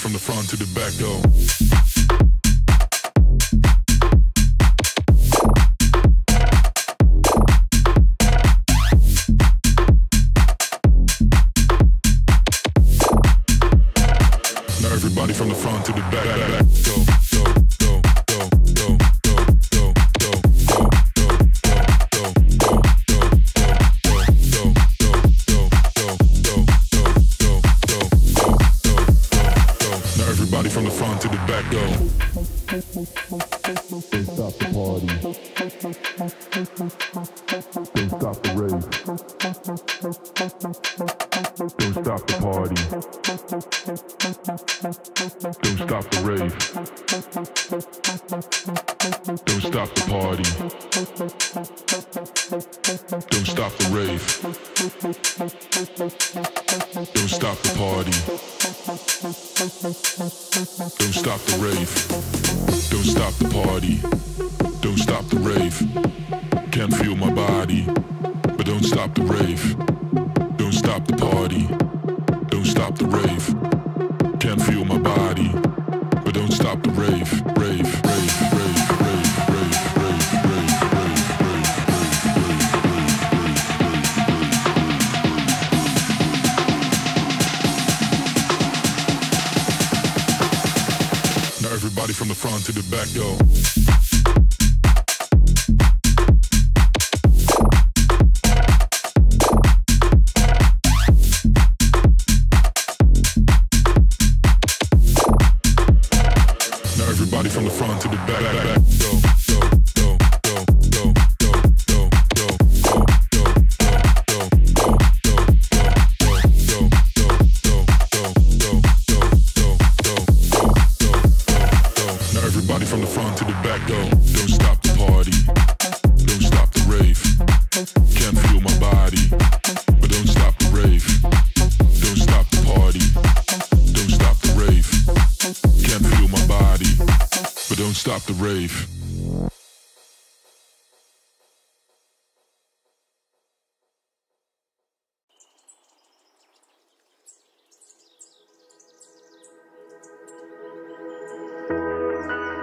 From the front to the back though. Now everybody from the front to the back, go, go, go, go, go, go, go, go, go, go, go, everybody from the front to the back go. Don't stop the party. Don't stop the rave. Don't stop the party. Don't stop the rave. Don't stop the party. Don't stop the rave. Don't stop the party. Don't stop the rave. Don't stop the party. Don't stop the rave. Can't feel my body, but don't stop the rave. Don't stop the party. Don't stop the rave. Can't feel my body, but don't stop the rave. Rave, rave, rave, rave, rave, rave, rave, rave, rave. Now everybody from the front to the back go. Everybody from the front to the back, go, go, go, go, go, go, go, go, go, go, go, now everybody from the front to the back go. Don't stop the party. Don't stop the rave. Can't feel my body, but don't stop the rave. Don't stop the party. Don't stop the rave. Can't feel my body, but don't stop the rave.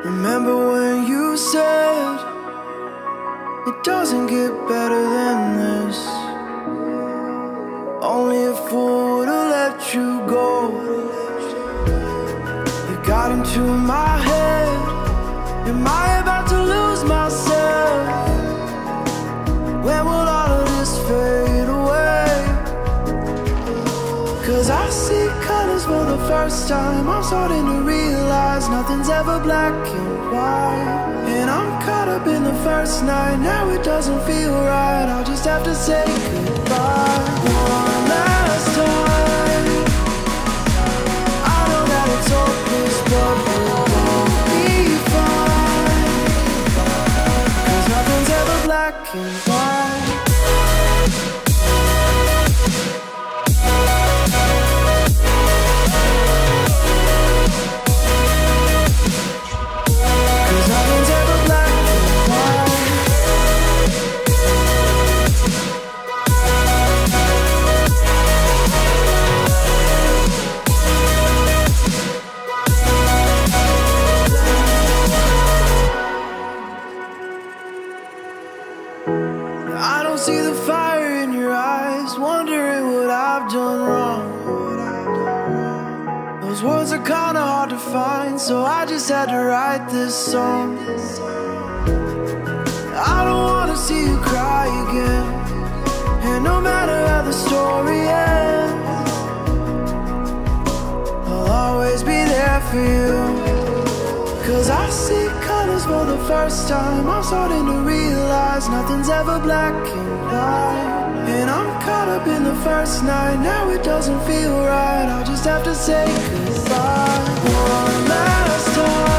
Remember when you said doesn't get better than this. Only a fool would've let you go. You got into my head. Am I about to lose myself? When will all of this fade away? 'Cause I see colors for the first time. I'm starting to realize nothing's ever black and white. And I'm caught up in the first night. Now it doesn't feel right. I'll just have to say goodbye one last time. I know that it's hopeless, but we'll both be fine. 'Cause nothing's ever black and white. See the fire in your eyes, wondering what I've done wrong. Those words are kinda hard to find, so I just had to write this song. I don't wanna see you cry again, and no matter how the story ends, I'll always be there for you. 'Cause I see colors for the first time. I'm starting to realize nothing's ever black and white. And I'm caught up in the first night. Now it doesn't feel right. I'll just have to say goodbye one last time.